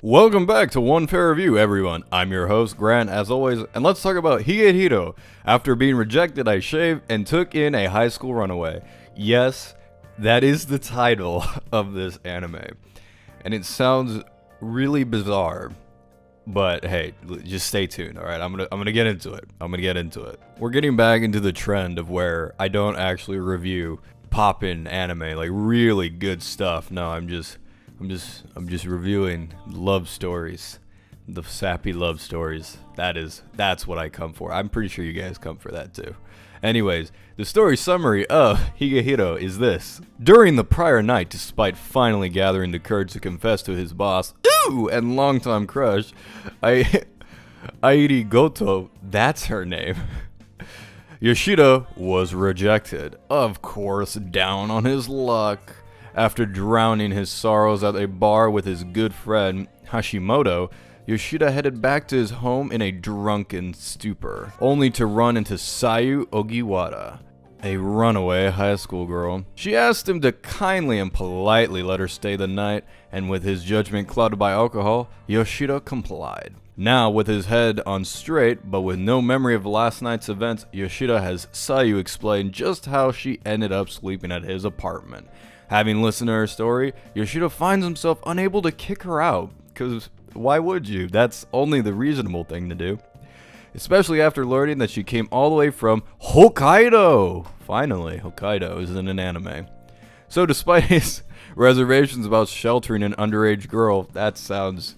Welcome back to One Fair Review, everyone. I'm your host, Grant, as always, and let's talk about Higehiro. After being rejected, I shaved and took in a high school runaway. Yes, that is the title of this anime. And it sounds really bizarre, but hey, just stay tuned, alright? I'm gonna get into it. We're getting back into the trend of where I don't actually review poppin' anime, like really good stuff. No, I'm just reviewing love stories, the sappy love stories. That's what I come for. I'm pretty sure you guys come for that too. Anyways, the story summary of Higehiro is this. During the prior night, despite finally gathering the courage to confess to his boss, and longtime crush, Airi Goto, that's her name, Yoshida was rejected. Of course, down on his luck. After drowning his sorrows at a bar with his good friend Hashimoto, Yoshida headed back to his home in a drunken stupor, only to run into Sayu Ogiwara, a runaway high school girl. She asked him to kindly and politely let her stay the night, and with his judgment clouded by alcohol, Yoshida complied. Now, with his head on straight, but with no memory of last night's events, Yoshida has Sayu explain just how she ended up sleeping at his apartment. Having listened to her story, Yoshida finds himself unable to kick her out, because why would you? That's only the reasonable thing to do. Especially after learning that she came all the way from Hokkaido! Finally, Hokkaido is in an anime. So despite his reservations about sheltering an underage girl, that sounds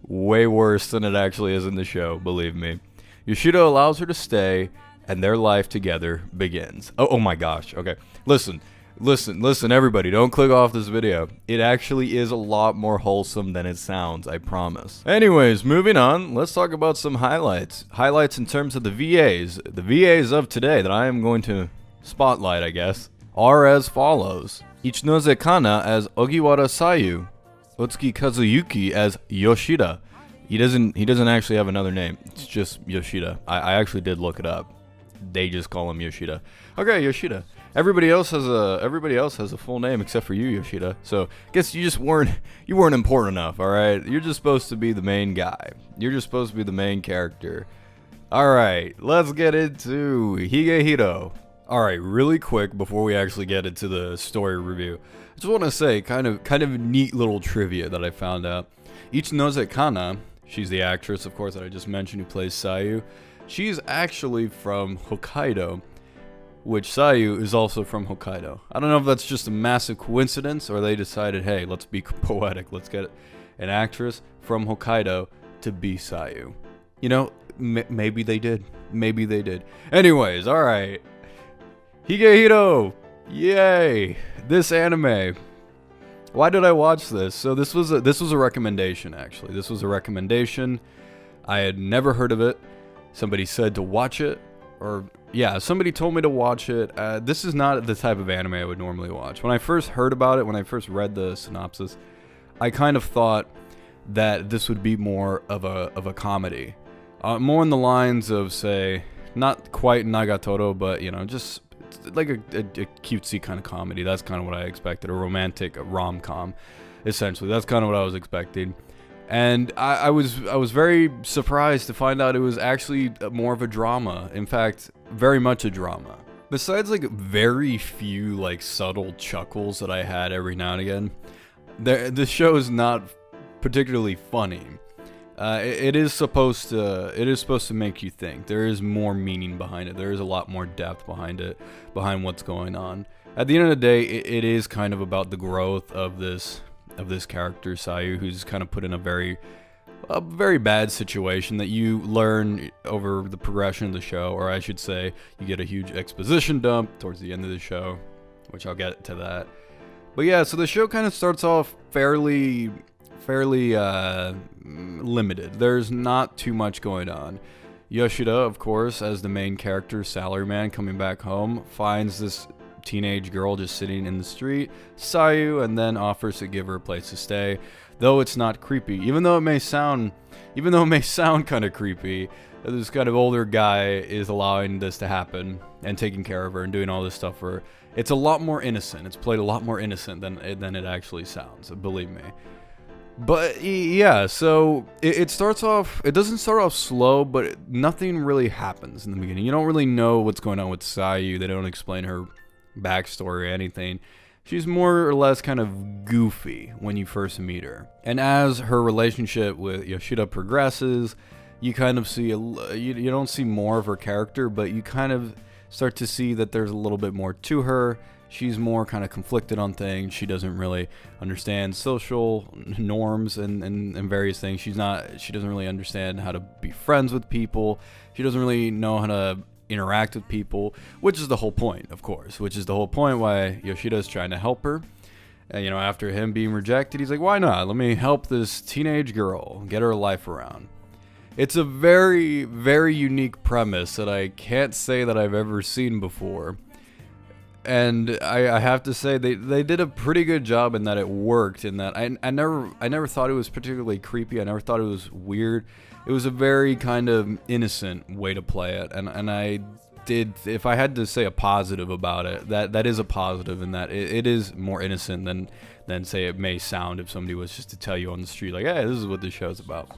way worse than it actually is in the show, believe me. Yoshida allows her to stay, and their life together begins. Oh my gosh, okay. Listen, everybody, don't click off this video. It actually is a lot more wholesome than it sounds, I promise. Anyways, moving on, let's talk about some highlights. Highlights in terms of the VAs. The VAs of today that I am going to spotlight, I guess, are as follows. Ichinose Kana as Ogiwara Sayu. Otsuki Kazuyuki as Yoshida. He doesn't actually have another name. It's just Yoshida. I actually did look it up. They just call him Yoshida. Okay, Yoshida. Everybody else has a full name except for you, Yoshida. So, guess you weren't important enough, all right? You're just supposed to be the main guy. You're just supposed to be the main character. All right, let's get into Higehiro. All right, really quick before we actually get into the story review, I just want to say kind of neat little trivia that I found out. Ichinose Kana, she's the actress, of course, that I just mentioned, who plays Sayu. She's actually from Hokkaido, which Sayu is also from Hokkaido. I don't know if that's just a massive coincidence or they decided, hey, let's be poetic. Let's get an actress from Hokkaido to be Sayu. You know, maybe they did. Maybe they did. Anyways, all right. Higehiro! Yay! This anime. Why did I watch this? So this was a recommendation, actually. This was a recommendation. I had never heard of it. Somebody said to watch it, or yeah, somebody told me to watch it. This is not the type of anime I would normally watch. When I first heard about it, when I first read the synopsis, I kind of thought that this would be more of a comedy, more in the lines of, say, not quite Nagatoro, but you know, just like a cutesy kind of comedy. That's kind of what I expected, a romantic rom-com, essentially. That's kind of what I was expecting. And I was very surprised to find out it was actually more of a drama. In fact, very much a drama. Besides like very few like subtle chuckles that I had every now and again, the show is not particularly funny. It is supposed to make you think. There is more meaning behind it. There is a lot more depth behind it, behind what's going on. At the end of the day, it is kind of about the growth of this character, Sayu, who's kind of put in a very bad situation that you learn over the progression of the show, or I should say, you get a huge exposition dump towards the end of the show, which I'll get to that. But yeah, so the show kind of starts off fairly limited. There's not too much going on. Yoshida, of course, as the main character, salaryman, coming back home, finds this teenage girl just sitting in the street, Sayu, and then offers to give her a place to stay. Though it's not creepy, even though it may sound kind of creepy, this kind of older guy is allowing this to happen and taking care of her and doing all this stuff for her. It's a lot more innocent. It's played a lot more innocent than it actually sounds, believe me. But yeah, so it starts off, it doesn't start off slow, but nothing really happens in the beginning. You don't really know what's going on with Sayu. They don't explain her backstory or anything. She's more or less kind of goofy when you first meet her. And as her relationship with Yoshida progresses, you kind of see, you don't see more of her character, but you kind of start to see that there's a little bit more to her. She's more kind of conflicted on things. She doesn't really understand social norms and various things. She doesn't really understand how to be friends with people. She doesn't really know how to interact with people, which is the whole point, of course, which is the whole point why Yoshida is trying to help her. And, after him being rejected, he's like, why not? Let me help this teenage girl get her life around. It's a very, very unique premise that I can't say that I've ever seen before. And I have to say they did a pretty good job in that it worked, in that I never thought it was particularly creepy. I never thought it was weird. It was a very kind of innocent way to play it, and I did, if I had to say a positive about it, that is a positive, in that it is more innocent than say it may sound if somebody was just to tell you on the street like, hey, this is what this show's about.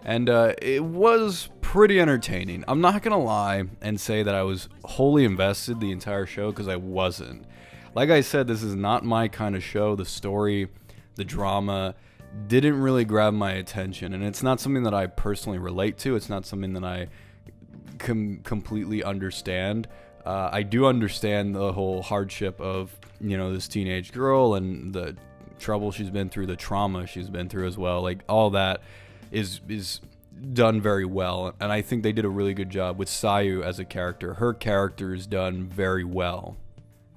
And it was pretty entertaining. I'm not going to lie and say that I was wholly invested the entire show, because I wasn't. Like I said, this is not my kind of show. The story, the drama didn't really grab my attention. And it's not something that I personally relate to. It's not something that I completely understand. I do understand the whole hardship of, this teenage girl and the trouble she's been through, the trauma she's been through as well. Like, all that is done very well, and I think they did a really good job with Sayu as a character. Her character is done very well.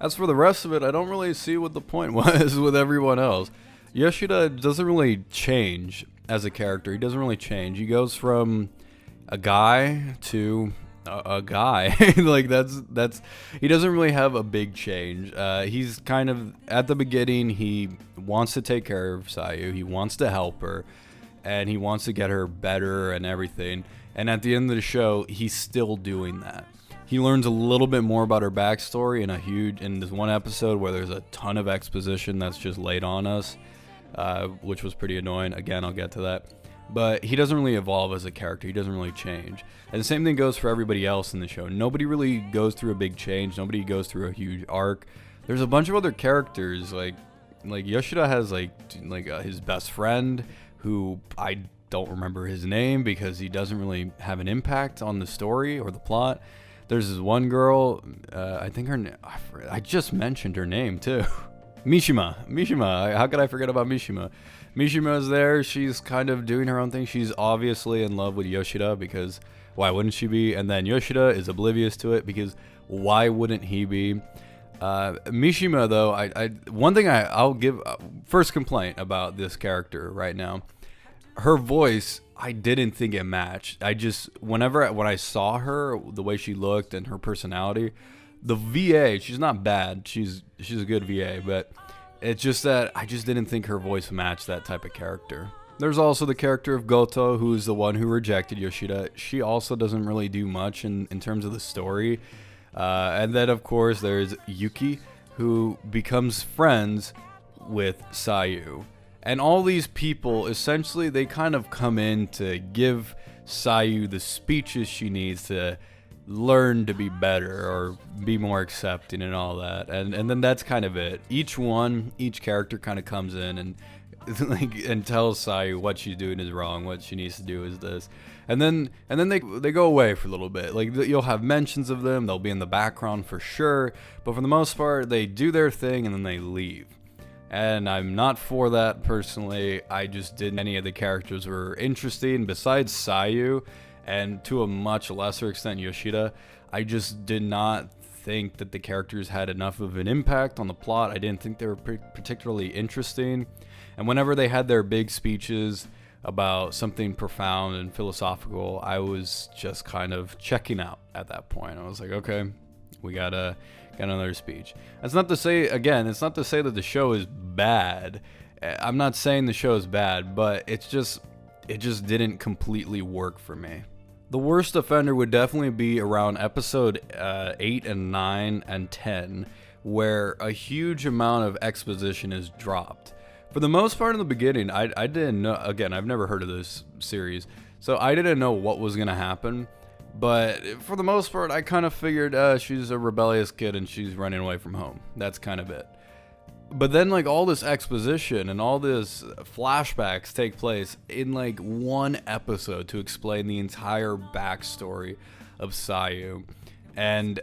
As for the rest of it, I don't really see what the point was with everyone else. Yoshida doesn't really change as a character. He doesn't really change. He goes from a guy to a guy. Like, that's he doesn't really have a big change. He's kind of, at the beginning, he wants to take care of Sayu. He wants to help her, and he wants to get her better and everything. And at the end of the show, he's still doing that. He learns a little bit more about her backstory in this one episode where there's a ton of exposition that's just laid on us, which was pretty annoying. Again, I'll get to that. But he doesn't really evolve as a character. He doesn't really change. And the same thing goes for everybody else in the show. Nobody really goes through a big change. Nobody goes through a huge arc. There's a bunch of other characters, like Yoshida has his best friend, who I don't remember his name because he doesn't really have an impact on the story or the plot. There's this one girl, I think I just mentioned her name too. Mishima. How could I forget about Mishima? Mishima's there. She's kind of doing her own thing. She's obviously in love with Yoshida, because why wouldn't she be? And then Yoshida is oblivious to it, because why wouldn't he be? Mishima, though, one thing I'll give first complaint about this character right now. Her voice, I didn't think it matched. When I saw her, the way she looked and her personality, the VA, she's not bad. She's a good VA, but it's just that I just didn't think her voice matched that type of character. There's also the character of Goto, who's the one who rejected Yoshida. She also doesn't really do much in terms of the story. And then, of course, there's Yuki, who becomes friends with Sayu. And all these people, essentially, they kind of come in to give Sayu the speeches she needs to learn to be better or be more accepting and all that. And then that's kind of it. Each character kind of comes in and and tells Sayu what she's doing is wrong, what she needs to do is this. And then they go away for a little bit. Like, you'll have mentions of them, they'll be in the background for sure, but for the most part, they do their thing and then they leave. And I'm not for that personally. I just didn't. Any of the characters were interesting besides Sayu, and to a much lesser extent Yoshida. I just did not think that the characters had enough of an impact on the plot. I didn't think they were particularly interesting. And whenever they had their big speeches about something profound and philosophical, I was just kind of checking out at that point. I was like, okay, we got another speech. That's not to say, again, it's not to say that the show is bad. I'm not saying the show is bad, but it just didn't completely work for me. The worst offender would definitely be around episode 8 and 9 and 10, where a huge amount of exposition is dropped. For the most part in the beginning, I didn't know, again, I've never heard of this series, so I didn't know what was going to happen. But for the most part, I kind of figured she's a rebellious kid and she's running away from home. That's kind of it. But then, like, all this exposition and all this flashbacks take place in, like, one episode to explain the entire backstory of Sayu. And,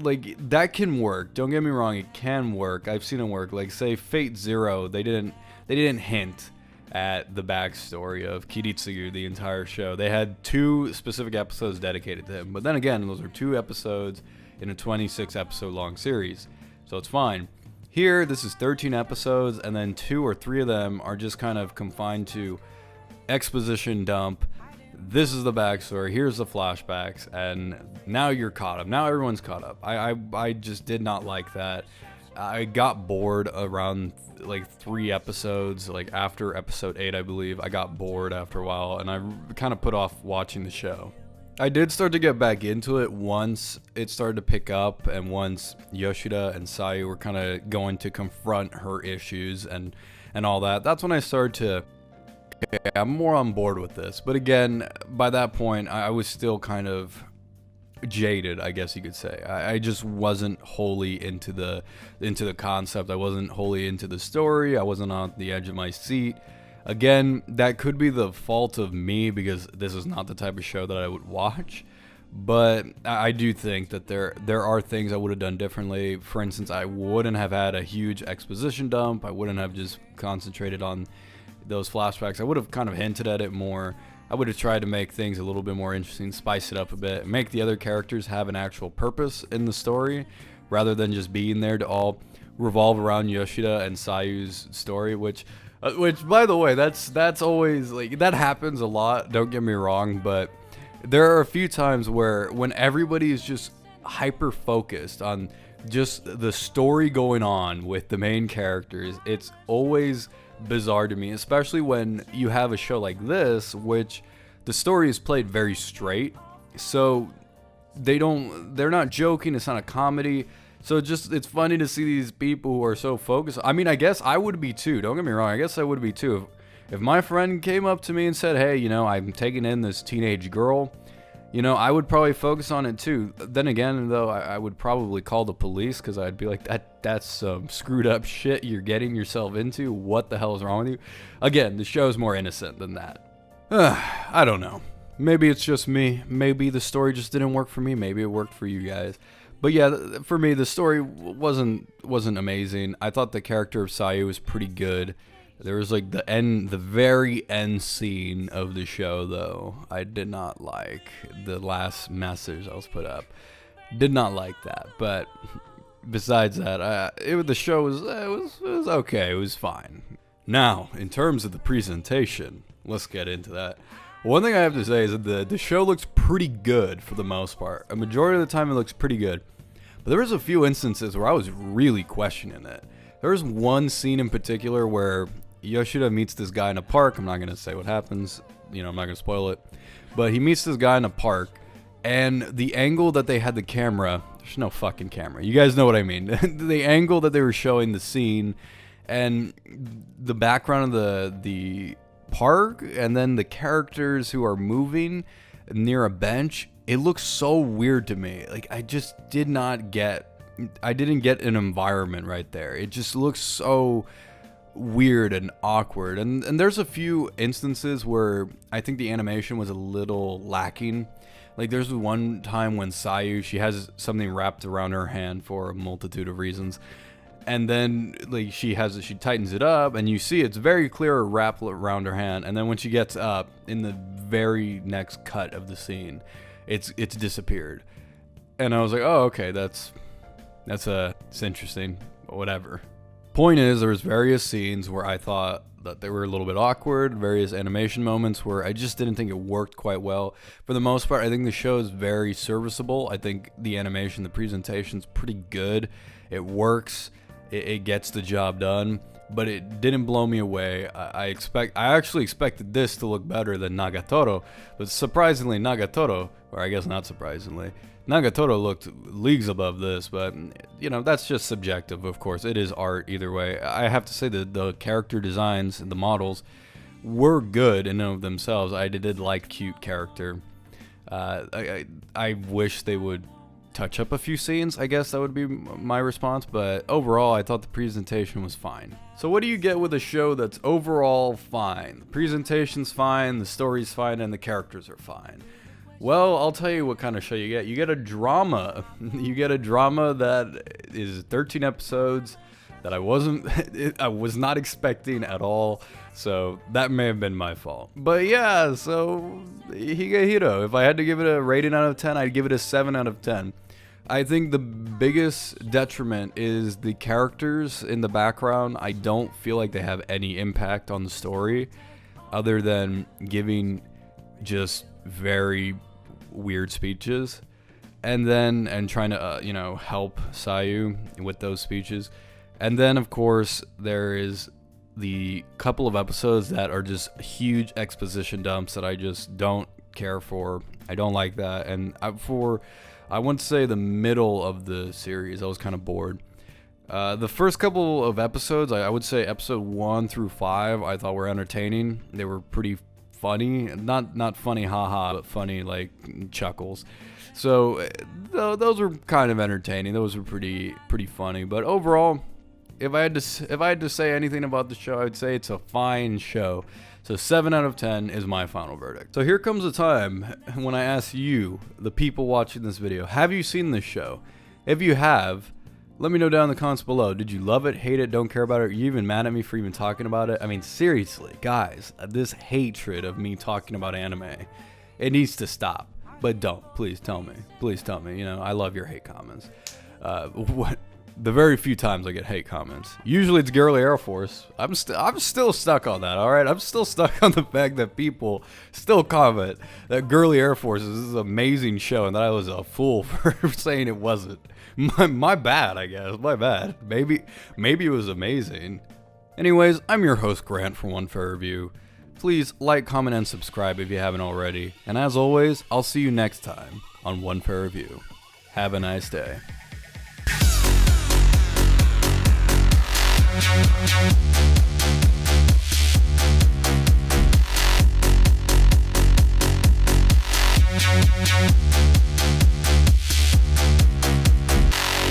like, that can work. Don't get me wrong, it can work. I've seen it work. Like, say, Fate Zero, they didn't hint at the backstory of Kiritsugu the entire show. They had 2 specific episodes dedicated to him. But then again, those are 2 episodes in a 26 episode long series. So it's fine. Here, this is 13 episodes, and then 2 or 3 of them are just kind of confined to exposition dump. This is the backstory, here's the flashbacks, and now you're caught up. Now everyone's caught up. I just did not like that. I got bored around like 3 episodes, like after episode 8, I believe. I got bored after a while, and I kind of put off watching the show. I did start to get back into it once it started to pick up, and once Yoshida and Sayu were kind of going to confront her issues and all that. That's when I started to, okay, I'm more on board with this. But again, by that point, I was still kind of jaded, I guess you could say. I just wasn't wholly into the concept. I wasn't wholly into the story. I wasn't on the edge of my seat. Again, that could be the fault of me because this is not the type of show that I would watch. But I do think that there are things I would have done differently. For instance, I wouldn't have had a huge exposition dump. I wouldn't have just concentrated on those flashbacks. I would have kind of hinted at it more. I would have tried to make things a little bit more interesting, spice it up a bit, make the other characters have an actual purpose in the story rather than just being there to all revolve around Yoshida and Sayu's story, which by the way, that's always, like, that happens a lot, don't get me wrong, but there are a few times when everybody is just hyper focused on just the story going on with the main characters. It's always bizarre to me, especially when you have a show like this, which the story is played very straight, so they're not joking, it's not a comedy. So it's funny to see these people who are so focused. I mean, I guess I would be too. Don't get me wrong. I guess I would be too. If my friend came up to me and said, hey, I'm taking in this teenage girl, I would probably focus on it too. Then again, though, I would probably call the police because I'd be like, that's some screwed up shit you're getting yourself into. What the hell is wrong with you? Again, the show's more innocent than that. I don't know. Maybe it's just me. Maybe the story just didn't work for me. Maybe it worked for you guys. But yeah, for me, the story wasn't amazing. I thought the character of Sayu was pretty good. There was like the very end scene of the show, though. I did not like the last message that was put up. Did not like that. But besides that, the show was okay. It was fine. Now, in terms of the presentation, let's get into that. One thing I have to say is that the show looks pretty good for the most part. A majority of the time, it looks pretty good. But there was a few instances where I was really questioning it. There was one scene in particular where Yoshida meets this guy in a park. I'm not going to say what happens. I'm not going to spoil it. But he meets this guy in a park. And the angle that they had the camera, there's no fucking camera. You guys know what I mean. The angle that they were showing the scene and the background of the park and then the characters who are moving near a bench, it looks so weird to me. Like, I didn't get an environment right there. It just looks so weird and awkward. And there's a few instances where I think the animation was a little lacking. Like, there's one time when Sayu, she has something wrapped around her hand for a multitude of reasons. And then, like, she tightens it up, and you see it's very clear a wrap around her hand. And then when she gets up, in the very next cut of the scene, it's disappeared. And I was like, oh, okay, it's interesting, whatever. Point is, there was various scenes where I thought that they were a little bit awkward, various animation moments where I just didn't think it worked quite well. For the most part, I think the show is very serviceable. I think the animation, the presentation's pretty good. It works. it gets the job done, but it didn't blow me away. I actually expected this to look better than Nagatoro, but surprisingly Nagatoro, or I guess not surprisingly, Nagatoro looked leagues above this, but you know, that's just subjective, of course. It is art either way. I have to say that the character designs and the models were good in and of themselves. I did like cute character. I wish they would touch up a few scenes, I guess that would be my response, but overall I thought the presentation was fine. So what do you get with a show that's overall fine? The presentation's fine, the story's fine, and the characters are fine. Well, I'll tell you what kind of show you get. You get a drama. You get a drama that is 13 episodes that I was not expecting at all. So that may have been my fault. But yeah, so Higehiro, if I had to give it a rating out of 10, I'd give it a 7 out of 10. I think the biggest detriment is the characters in the background. I don't feel like they have any impact on the story other than giving just very weird speeches and trying to help Sayu with those speeches. And then of course there is the couple of episodes that are just huge exposition dumps that I just don't care for. I don't like that. And I want to say the middle of the series, I was kind of bored. The first couple of episodes, I would say episode 1 through 5, I thought were entertaining. They were pretty funny, not funny haha, but funny like chuckles. So those were kind of entertaining. Those were pretty funny. But overall, if I had to say anything about the show, I'd say it's a fine show. So 7 out of 10 is my final verdict. So here comes a time when I ask you, the people watching this video, have you seen this show? If you have, let me know down in the comments below. Did you love it, hate it, don't care about it? Are you even mad at me for even talking about it? I mean, seriously, guys, this hatred of me talking about anime, it needs to stop. But don't, please tell me. Please tell me, you know, I love your hate comments. The very few times I get hate comments, usually it's Girly Air Force. I'm still stuck on that, alright? I'm still stuck on the fact that people still comment that Girly Air Force is this amazing show and that I was a fool for saying it wasn't. My bad, I guess. My bad. Maybe it was amazing. Anyways, I'm your host Grant from One Fair Review. Please like, comment, and subscribe if you haven't already. And as always, I'll see you next time on One Fair Review. Have a nice day.